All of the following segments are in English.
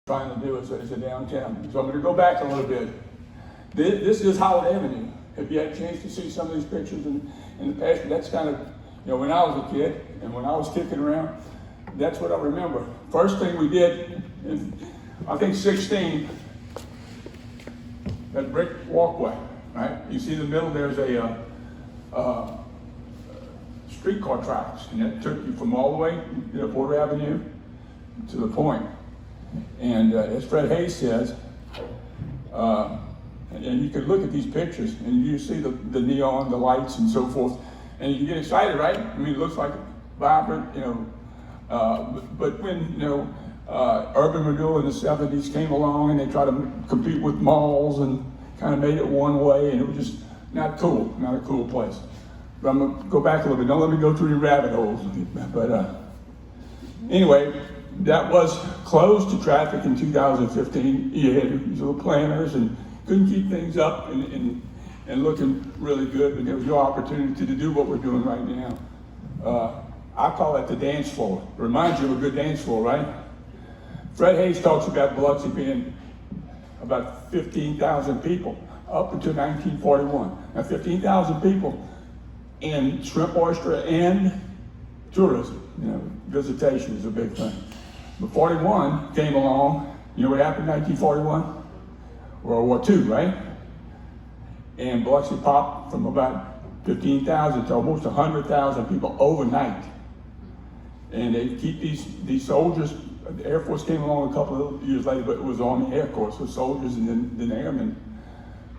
trying to do as a downtown. So I'm going to go back a little bit. This is Howard Avenue. If you had a chance to see some of these pictures in the past, that's kind of, when I was a kid and when I was kicking around, that's what I remember. First thing we did, in, I think 16, that brick walkway, right? You see in the middle, there's a streetcar tracks, and that took you from all the way, Porter Avenue to the point. And as Fred Hayes says, and you could look at these pictures and you see the neon, the lights and so forth, and you get excited, right? I mean, it looks like vibrant, but when, urban renewal in the 70s came along and they tried to compete with malls and kind of made it one way, and it was just not cool, not a cool place. But I'm gonna go back a little bit. Don't let me go through the rabbit holes. But anyway, that was closed to traffic in 2015. You had these little planners and couldn't keep things up and looking really good, but there was no opportunity to do what we're doing right now. I call it the dance floor. It reminds you of a good dance floor, right? Fred Hayes talks about Biloxi being about 15,000 people up until 1941. Now 15,000 people in shrimp, oyster, and tourism. Visitation is a big thing. But 41 came along. You know what happened in 1941? World War II, right? And Biloxi popped from about 15,000 to almost 100,000 people overnight. And they keep these soldiers. The Air Force came along a couple of years later, but it was Army Air Corps, so soldiers and then airmen.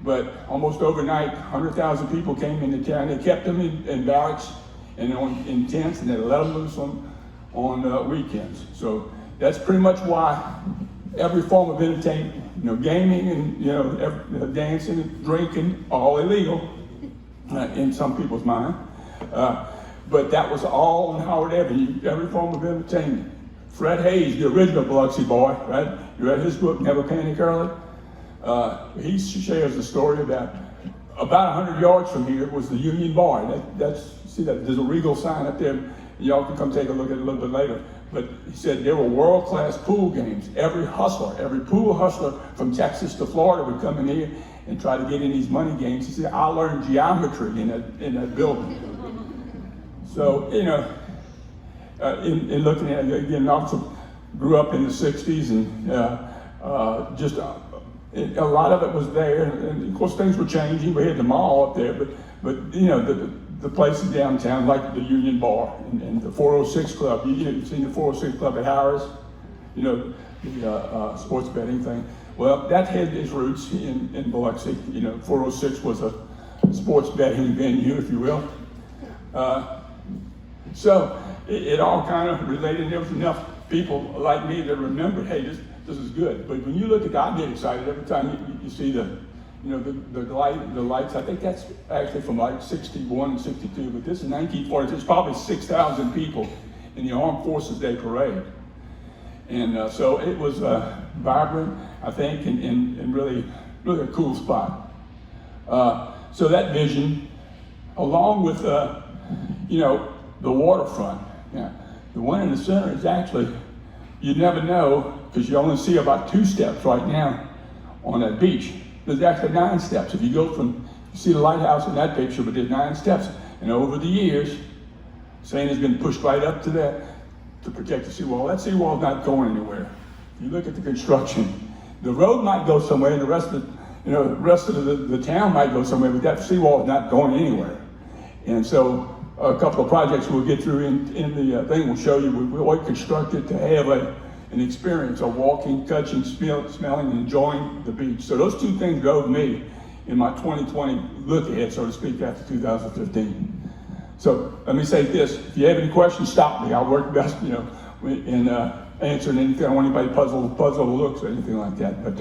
But almost overnight, 100,000 people came into town. They kept them in barracks and in tents, and they let them loose on weekends. So that's pretty much why every form of entertainment, gaming and dancing and drinking, all illegal in some people's mind. But that was all on Howard Avenue, every form of entertainment. Fred Hayes, the original Biloxi boy, right? You read his book, Never Panic Early? He shares the story about 100 yards from here was the Union Bar. See that there's a Regal sign up there. Y'all can come take a look at it a little bit later. But he said there were world-class pool games. Every pool hustler from Texas to Florida would come in here and try to get in these money games. He said, I learned geometry in that building. So, in looking at it, again, I also grew up in the 60s and just a lot of it was there. And of course, things were changing. We had the mall up there, but the places downtown, like the Union Bar and the 406 Club. You've seen the 406 Club at Harris, the sports betting thing. Well, that had its roots in Biloxi. 406 was a sports betting venue, if you will. So it all kind of related. There was enough people like me that remembered, hey, this is good. But when you look at that, I get excited every time you see the lights. I think that's actually from like 61 and 62, but this is 1940. There's probably 6,000 people in the Armed Forces Day Parade. And so it was vibrant, I think, and really a cool spot. So that vision, along with, the waterfront. Yeah. The one in the center is actually, you never know, because you only see about 2 steps right now on that beach. There's actually 9 steps. If you go you see the lighthouse in that picture, but there's 9 steps. And over the years, sand has been pushed right up to that to protect the seawall. That seawall's not going anywhere. If you look at the construction, the road might go somewhere, and the rest of the town might go somewhere, but that seawall is not going anywhere. And so a couple of projects we'll get through in the thing will show you we always constructed to have an experience of walking, touching, smelling, and enjoying the beach. So those 2 things drove me in my 2020 look ahead, so to speak, after 2015. So let me say this: if you have any questions, stop me. I'll work best, in answering anything. I don't want anybody puzzle looks or anything like that. But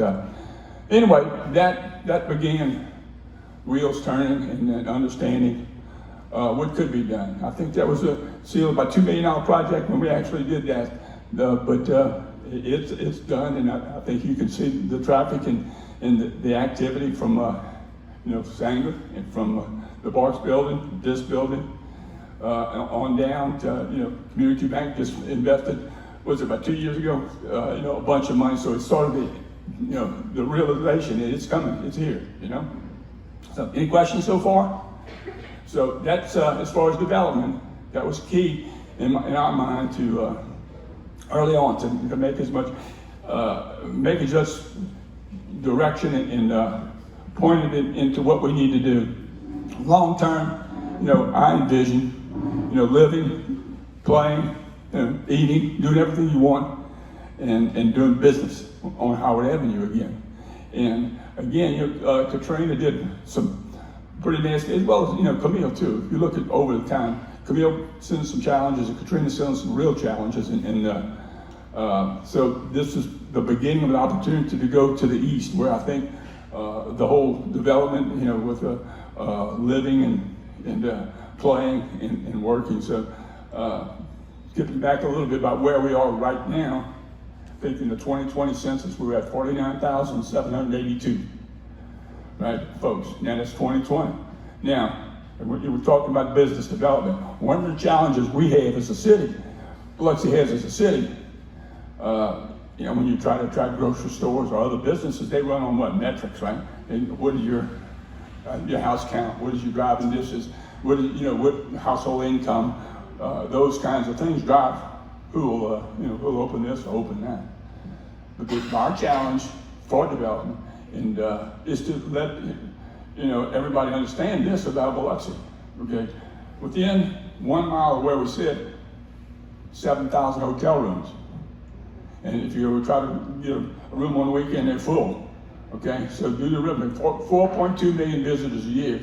anyway, that began wheels turning and understanding what could be done. I think that was about $2 million project when we actually did that. But it's done, and I think you can see the traffic and the activity from Sanger and from the Barks building, this building, on down to Community Bank just invested was it about 2 years ago? A bunch of money. So it started the realization that it's coming, it's here. So any questions so far? So that's as far as development, that was key in our mind to early on to make as much, make as much direction and pointed it into what we need to do. Long term, I envision, living, playing, eating, doing everything you want, and doing business on Howard Avenue again. And again, Katrina did some pretty nasty, as well as Camille too. If you look at over the time, Camille sent some challenges, and Katrina sent some real challenges, and so this is the beginning of an opportunity to go to the east, where I think the whole development, with living and playing and working. So skipping back a little bit about where we are right now, I think in the 2020 census we were at 49,782, right, folks? Now that's 2020. Now, we're talking about business development. One of the challenges we have as a city, Biloxi has as a city, when you try to attract grocery stores or other businesses, they run on what? Metrics, right? And what is your house count? What is your driving distance? What is, what household income? Those kinds of things drive who will open this or open that. But our challenge for development and is to let everybody understand this about Biloxi. Okay, within 1 mile of where we sit, 7,000 hotel rooms. And if you try to get a room on the weekend, they're full. Okay, so do the ribbon. 4.2 million visitors a year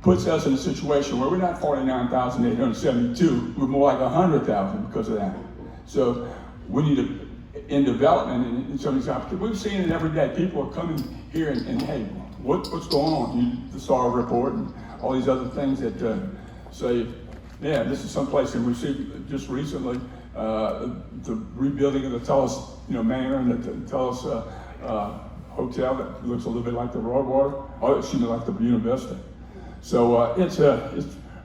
puts us in a situation where we're not 49,872, we're more like 100,000 because of that. So we need to, in development, in some of these opportunities, we've seen it every day. People are coming here and hey, what's going on? The SAR report and all these other things that say, yeah, this is someplace, and we've seen just recently the rebuilding of the Telus, manor and the Telus hotel that looks a little bit like the Broadwater, or excuse me, like the University. So it's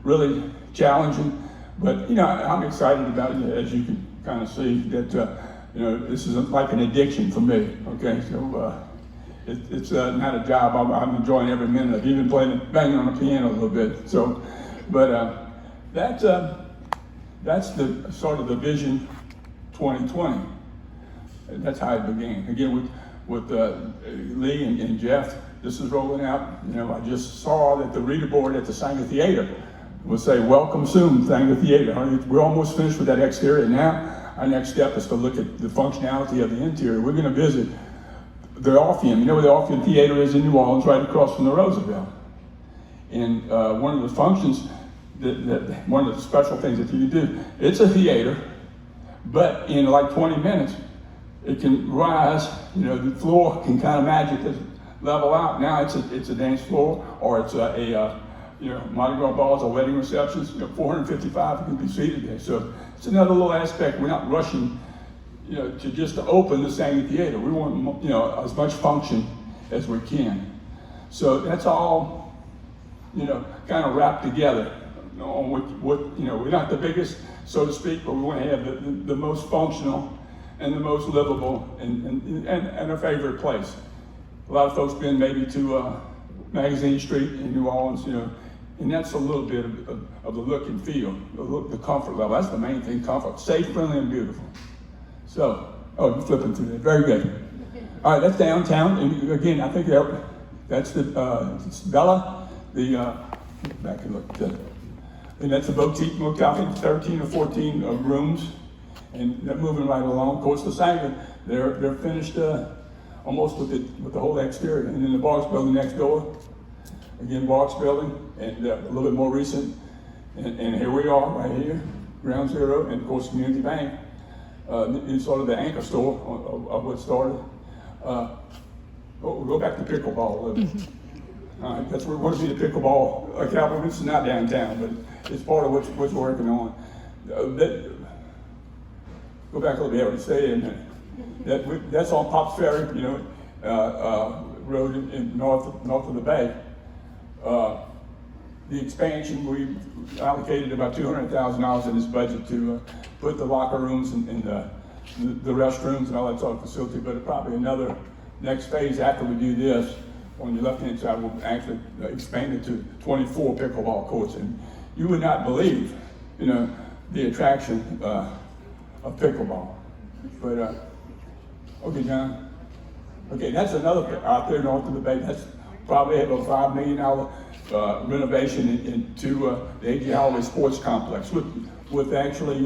really challenging, but I'm excited about it, as you can kind of see that this is like an addiction for me. Okay, so it's not a job. I'm enjoying every minute. I've even banging on the piano a little bit. So, but that's the sort of the vision 2020. That's how it began. Again with Lee and Jeff. This is rolling out. I just saw that the reader board at the Sanger Theater will say, "Welcome soon, Sanger Theater." We're almost finished with that exterior. Now, our next step is to look at the functionality of the interior. We're going to visit the Orpheum. You know where the Orpheum Theater is in New Orleans, right across from the Roosevelt. And one of the functions, one of the special things that you can do, it's a theater, but in like 20 minutes, it can rise. The floor can kind of magically level out. Now it's a dance floor, or it's a Mardi Gras balls or wedding receptions. 455 can be seated there. So it's another little aspect. We're not rushing, to open the Sanger Theater. We want, as much function as we can. So that's all, kind of wrapped together on what we're not the biggest, so to speak, but we want to have the most functional and the most livable and a favorite place. A lot of folks been maybe to Magazine Street in New Orleans, and that's a little bit of the look and feel, the comfort level. That's the main thing, comfort. Safe, friendly, and beautiful. So, you're flipping through that. Very good. All right, that's downtown. And again, I think that's it's Bella, back and look. And that's a boutique motel, I think 13 or 14 rooms. And they're moving right along. Of course, the Sanger, they're finished almost with the whole exterior. And then the Barks building next door, again, Barks building, and a little bit more recent. And here we are, right here, Ground Zero, and of course, Community Bank. It's sort of the anchor store of what started. We'll go back to pickleball a little bit. All right, that's where we want to see the pickleball. It's not downtown, but it's part of what's working on. Go back a little bit, I would say, and that's on Pops Ferry, road in north of the bay. the expansion, we allocated about $200,000 in this budget to put the locker rooms and the restrooms and all that sort of facility, but probably another next phase after we do this, on your left-hand side, we'll actually expand it to 24 pickleball courts. And you would not believe, the attraction of pickleball. But, okay, John. Okay, that's another out there north of the bay. That's probably a $5 million renovation into the A.J. Holloway Sports Complex with actually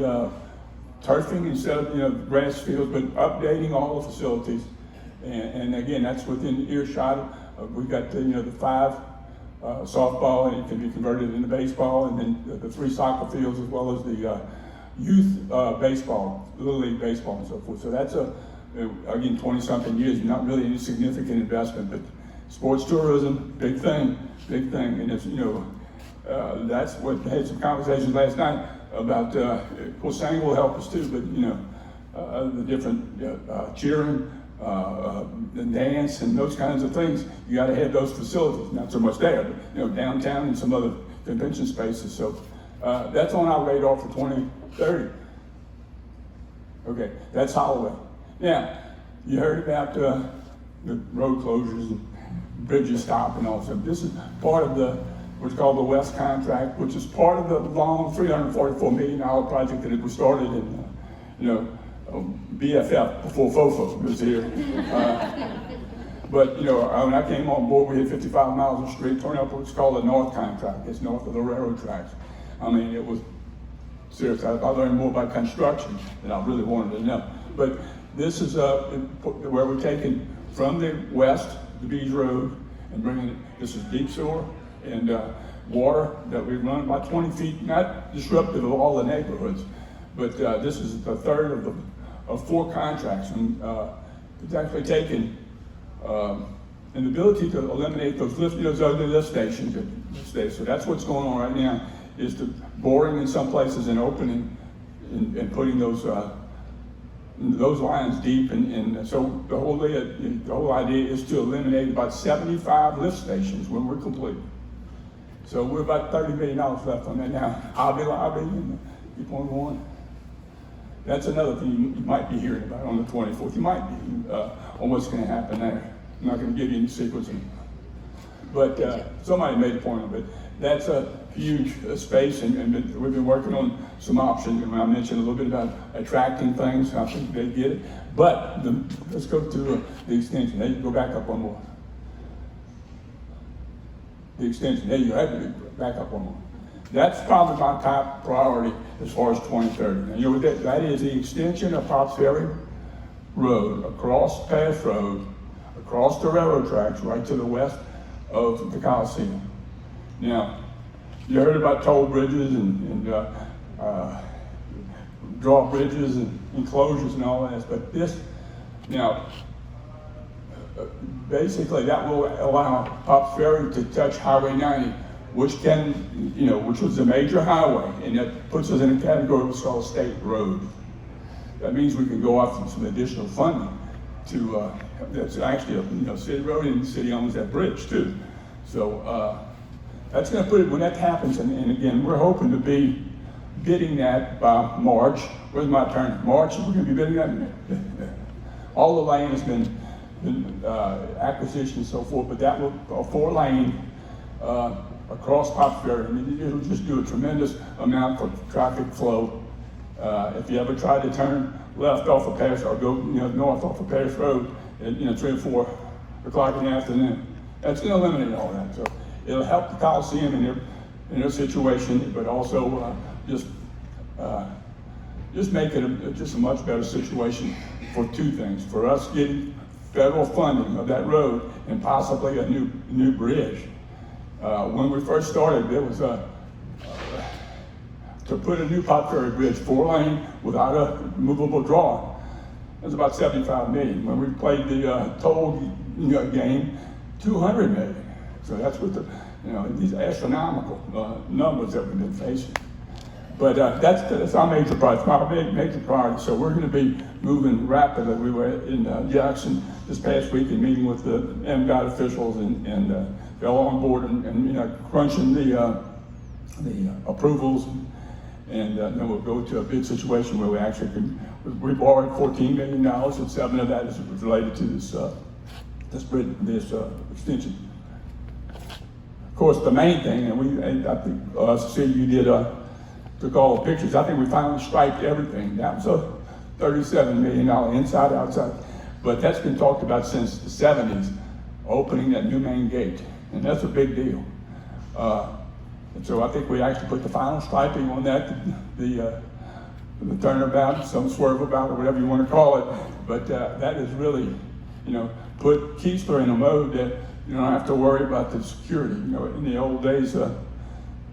turfing instead of grass fields, but updating all the facilities. And again, that's within earshot. We've got the 5 softball, and it can be converted into baseball, and then the 3 soccer fields, as well as the youth baseball, Little League baseball, and so forth. So that's again, 20-something years, not really any significant investment, but sports tourism, big thing, and it's that's what had some conversations last night about. Of course, singing will help us too, but the different cheering. The dance and those kinds of things, you got to have those facilities. Not so much there, but downtown and some other convention spaces. So that's on our radar for 2030. Okay, that's Holloway. Now, you heard about the road closures and bridges stop and all that. This is part of what's called the West contract, which is part of the long $344 million project that was started in, BFF before FOFO was here. But when I came on board, we had 55 miles of street, turning up what's called the North contract. It's north of the railroad tracks. I mean, it was serious. I learned more about construction than I really wanted to know. But this is where we're taking from the west, the Beach Road, and bringing it. This is deep sewer and water that we run about 20 feet, not disruptive of all the neighborhoods. But this is the third of 4 contracts, and it's actually taken an ability to eliminate those those ugly lift stations. So that's what's going on right now, is the boring in some places and opening and putting those lines deep, and so the whole idea is to eliminate about 75 lift stations when we're complete. So we're about $30 million left on that now. I'll be and keep on going. That's another thing you might be hearing about on the 24th. You might be on what's going to happen there. I'm not going to give you any secrets, but somebody made a point of it. That's a huge space, and we've been working on some options. And I mentioned a little bit about attracting things. I think they get it. But let's go to the extension. There you go back up one more. The extension. There you have to back up one more. That's probably my top priority as far as 2030. And that is the extension of Pops Ferry Road across Pass Road, across the railroad tracks, right to the west of the Coliseum. Now, you heard about toll bridges and drawbridges and enclosures and all that, but this, basically that will allow Pops Ferry to touch Highway 90, which was a major highway, and that puts us in a category what's called state road. That means we can go off some additional funding to, that's actually a city road, and the city owns that bridge too. So that's going to put it, when that happens, and again, we're hoping to be bidding that by March. Where's my turn? March, we're going to be bidding that. All the land has been acquisition and so forth, but that will, a 4-lane across Pops Ferry, and it'll just do a tremendous amount for traffic flow. If you ever try to turn left off of Pass or go north off of Pass Road at 3 or 4 o'clock in the afternoon, that's going to eliminate all that. So it'll help the Coliseum in their situation, but also just make it just a much better situation for 2 things: for us getting federal funding of that road and possibly a new bridge. When we first started, there was to put a new Pops Ferry bridge, 4-lane without a movable draw. It was about $75 million. When we played the toll game, $200 million. So that's what these astronomical numbers that we've been facing. But that's our major priority, my major priority. So we're going to be moving rapidly. We were in Jackson this past week and meeting with the MDOT officials, and they're all on board and crunching the the approvals, and then we'll go to a bid situation where we actually we borrowed $14 million, and $7 million of that is related to this extension. Of course, the main thing, and I think Cecilia, you did took all the pictures. I think we finally striped everything. That was a $37 million inside, outside, but that's been talked about since the 70s, opening that new main gate, and that's a big deal. And so I think we actually put the final striping on that, the turnabout, some swerve about, or whatever you want to call it. But that is really, put Keesler in a mode that you don't have to worry about the security. In the old days,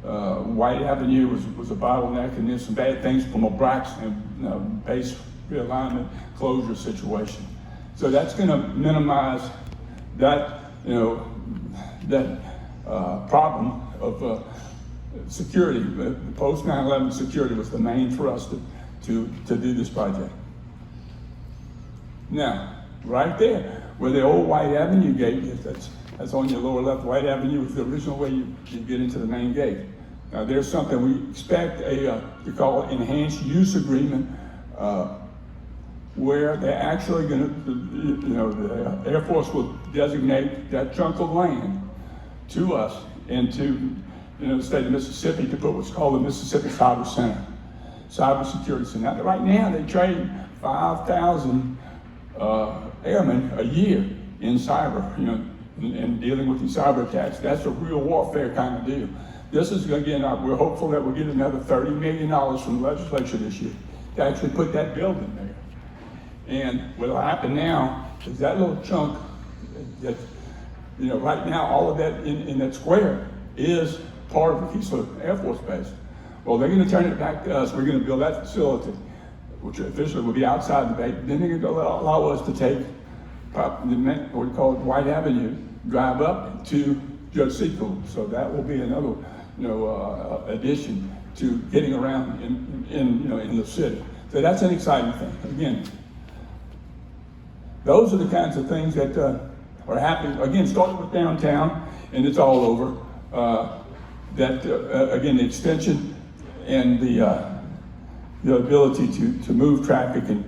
White Avenue was a bottleneck, and there's some bad things from a Braxton base realignment closure situation. So that's going to minimize that, that problem of security. Post 9/11 security was the main thrust to do this project. Now, right there, where the old White Avenue gate is, that's on your lower left. White Avenue was the original way you get into the main gate. Now, there's something we expect we call an enhanced use agreement, where they're actually going to, the Air Force will designate that chunk of land to us and to the state of Mississippi to put what's called the Mississippi Cyber Center, Cyber Security Center. Now, right now, they train 5,000 airmen a year in cyber, and dealing with these cyber attacks. That's a real warfare kind of deal. This is, again, we're hopeful that we'll get another $30 million from the legislature this year to actually put that building there. And what'll happen now is that little chunk that, right now, all of that in that square is part of the Keesler Air Force Base. Well, they're going to turn it back to us. We're going to build that facility, which officially will be outside the base. Then they're going to allow us to take what we call White Avenue, drive up to Judge Seacool. So that will be another, addition to getting around in the city. So that's an exciting thing. Again, those are the kinds of things that are happening. Again, starting with downtown, and it's all over. Again, the extension and the ability to move traffic and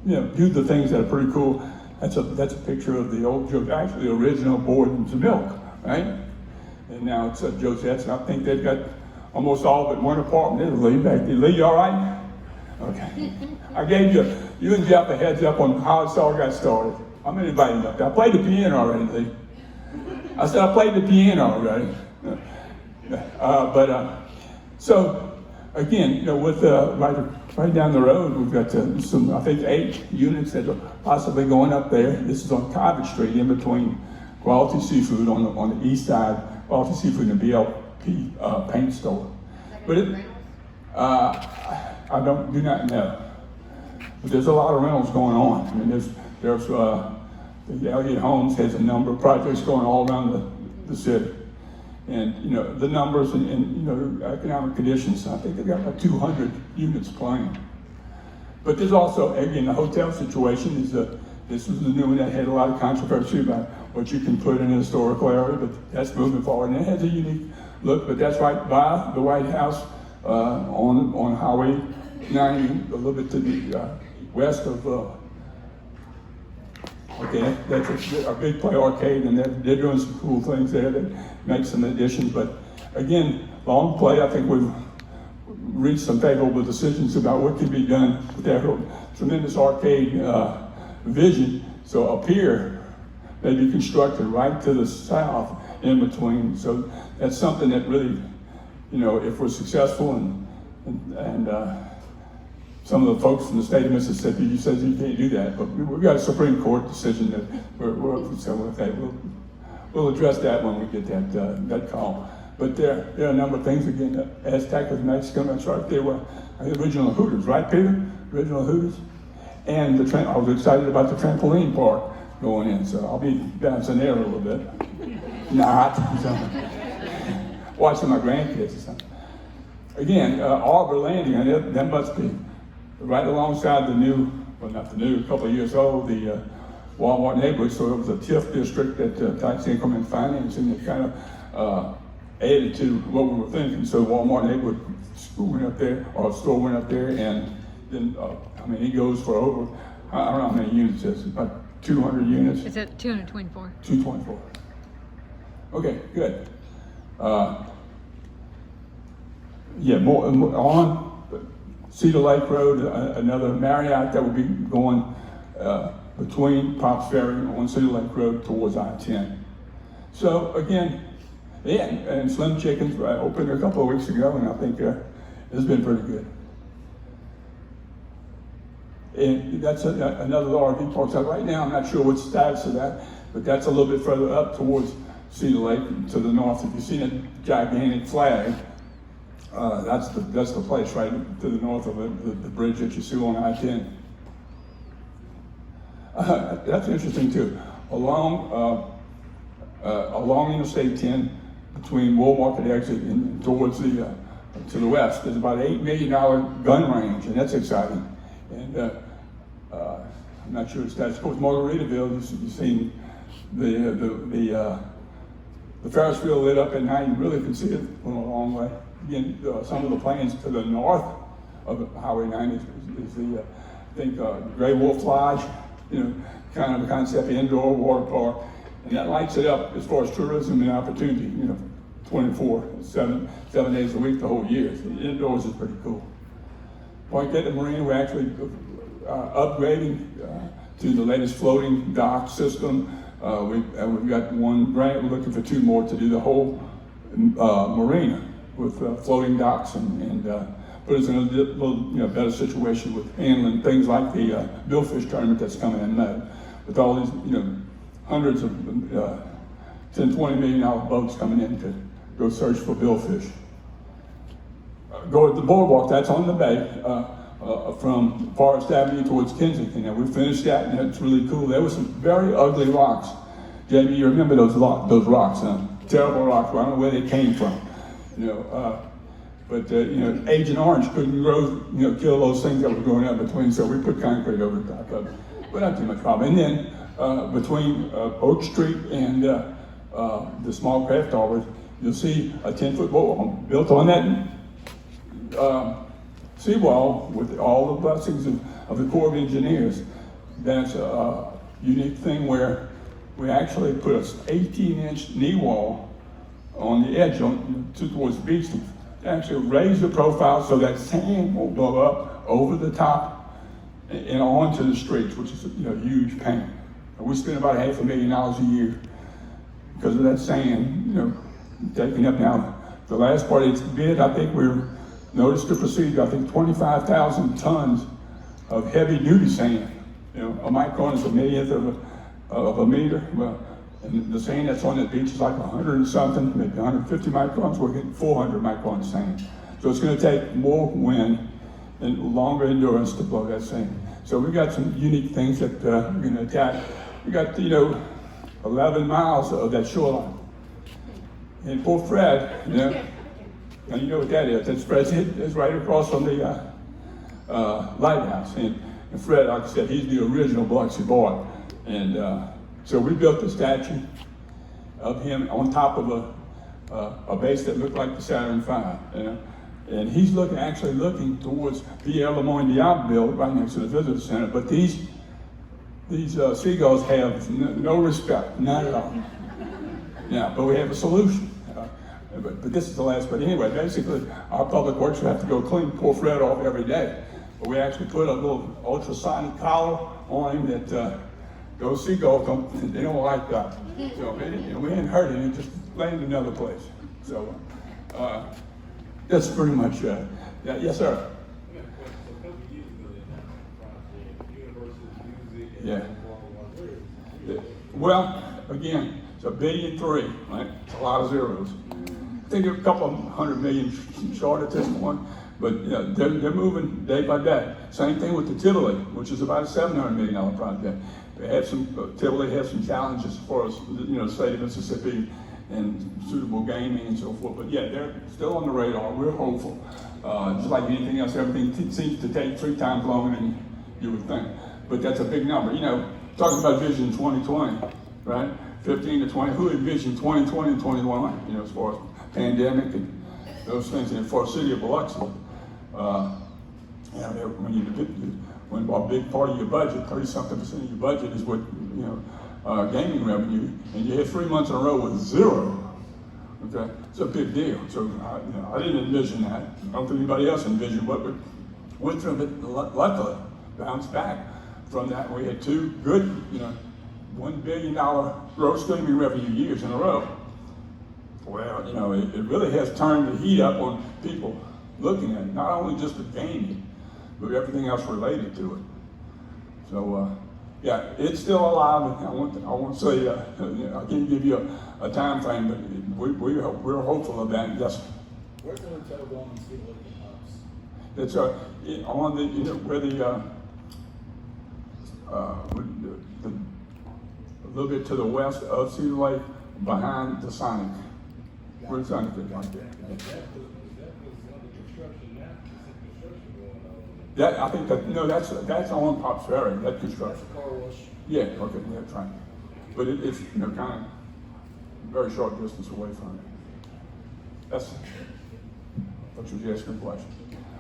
do the things that are pretty cool. That's a picture of the old, actually the original Borden's Milk, right? And now it's Josette's, and I think they've got almost all but one apartment in Lee back there. Lee, you all right? Okay. I gave you and Jeff a heads up on how this all got started. I'm going to invite him up there. I played the piano already, Lee. I said I played the piano already. So again, with right down the road, we've got some, I think, 8 units that are possibly going up there. This is on Cottage Street, in between Quality Seafood on the east side, Quality Seafood and the BLP paint store. But I do not know. But there's a lot of rentals going on. I mean, there's the Elliott Homes has a number of projects going all around the city. And, the numbers and economic conditions, I think they've got about 200 units planned. But there's also, again, the hotel situation is this was the new one that had a lot of controversy about what you can put in a historical area, but that's moving forward. And it has a unique look, but that's right by the White House on Highway 90, a little bit to the west of, okay, that's a big play arcade, and they're doing some cool things there that make some additions. But again, long play, I think we've reached some favorable decisions about what can be done with that tremendous arcade vision. So a pier may be constructed right to the south in between. So that's something that really, if we're successful and some of the folks from the state of Mississippi, you said you can't do that, but we've got a Supreme Court decision that we'll address that when we get that call. But there are a number of things, again, Aztec with Mexico, that's right, they were the original Hooters, right, Peter? Original Hooters. And I was excited about the trampoline park going in, so I'll be bouncing there a little bit. Not, watching my grandkids or something. Again, Arbor Landing, and that must be right alongside the new, well, not the new, a couple of years old, the Walmart neighborhood. So it was a TIF district that tax increment financing that kind of added to what we were thinking. So Walmart neighborhood school went up there, or store went up there, and then, it goes for over, I don't know how many units it is, about 200 units. It's at 224. 224. Okay, good. More on Cedar Lake Road, another Marriott that will be going between Pops Ferry on Cedar Lake Road towards I-10. So again, and Slim Chickens opened a couple of weeks ago, and I think it's been pretty good. And that's another RV park. So right now, I'm not sure what the status of that, but that's a little bit further up towards Cedar Lake to the north. If you see that gigantic flag, that's the place right to the north of the bridge that you see on I-10. That's interesting too. Along Interstate 10, between Wool Market exit and towards the to the west, there's about $8 million gun range, and that's exciting. And I'm not sure it's that. Of course, Margaritaville, you've seen the Ferris wheel lit up at night. You really can see it from a long way. Again, some of the planes to the north of Highway 90 is the, I think, Gray Wolf Lodge, kind of a concept indoor water park. And that lights it up as far as tourism and opportunity, 7 days a week the whole year. So indoors is pretty cool. Point Getting Marine, we're actually upgrading to the latest floating dock system. We've got one grant, we're looking for 2 more to do the whole marina with floating docks and put us in a little better situation with handling things like the billfish tournament that's coming in May. With all these, hundreds of $10, $20 million boats coming in to go search for billfish. Go to the boardwalk, that's on the bay from Forest Avenue towards Kensington. And we finished that, and it's really cool. There were some very ugly rocks. Jamie, you remember those rocks, huh? Terrible rocks. I don't know where they came from. But Agent Orange couldn't grow, kill those things that were growing up between. So we put concrete over the top of it, but not too much problem. And then between Oak Street and the small craft harbor, you'll see a 10-foot wall built on that seawall with all the blessings of the Corps of Engineers. That's a unique thing where we actually put an 18-inch knee wall on the edge towards the beach to actually raise the profile so that sand won't blow up over the top and onto the streets, which is a huge pain. We spend about $500,000 a year because of that sand, taking up now. The last part it's bid, I think we're notice to proceed, I think 25,000 tons of heavy duty sand. A micron is a millionth of a meter. Well, and the sand that's on that beach is like 100 and something, maybe 150 microns. We're getting 400 micron sand. So it's going to take more wind and longer endurance to blow that sand. So we've got some unique things that we're going to attack. We got 11 miles of that shoreline. And Port Fred, and you know what that is. That's Fred's is right across from the lighthouse. And Fred, like I said, he's the original Biloxi boy. And so we built a statue of him on top of a base that looked like the Saturn V. And he's actually looking towards Pierre Lemoyne Diab built right next to the visitor center. But these seagulls have no respect, not at all. Yeah, but we have a solution. But this is the last. But anyway, basically, our public works will have to go clean Port Fred off every day. But we actually put a little ultrasonic collar on him that those seagulls they don't like that. So we ain't hurt him, it just landed another place. So that's pretty much yes, sir. Yeah. Well, again, it's $1.3 billion, right? It's a lot of zeros. I think they're a couple of $100 million short at this point, but they're moving day by day. Same thing with the Tivoli, which is about a $700 million project. Tivoli has some challenges for us, the state of Mississippi and suitable gaming and so forth. But yeah, they're still on the radar. We're hopeful. Just like anything else, everything seems to take 3 times longer than you would think. But that's a big number. Talking about Vision 2020, right? 15 to 20. Who envisioned 2020 and 2021? As far as pandemic and those things. And for a city of Biloxi, when a big part of your budget, 30-something% of your budget is what, gaming revenue, and you hit 3 months in a row with zero. Okay, it's a big deal. So I didn't envision that. I don't think anybody else envisioned what we went through, but luckily bounced back from that. We had 2 good, $1 billion gross gaming revenue years in a row. Well, it really has turned the heat up on people looking at it, not only just the gaming, but everything else related to it. So, yeah, it's still alive. I won't say, I can't give you a time frame, but we're hopeful of that. Yes. Where's the hotel going and see what it costs? It's on the, where a little bit to the west of Cedar Lake, behind the Sonic. Where the Sonic is right there. That, I think that's on Pops Ferry, that construction. Car wash. Yeah, okay, that's right. But it's, kind of very short distance away from it. That's what you asking a question.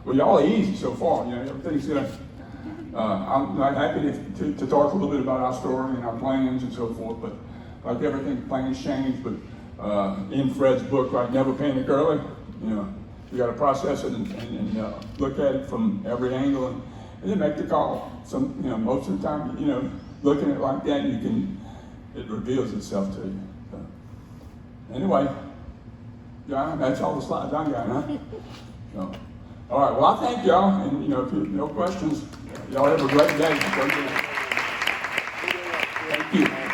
Well, y'all are easy so far, everything's I'm happy to talk a little bit about our story and our plans and so forth, but like everything, plans change, but in Fred's book, right, Never Panic Early, you got to process it and look at it from every angle and then make the call. Most of the time, looking at it like that, it reveals itself to you. So, anyway, John, that's all the slides I got, huh? So, all right, well, I thank y'all, and if you no questions, y'all have a great day. Thank you.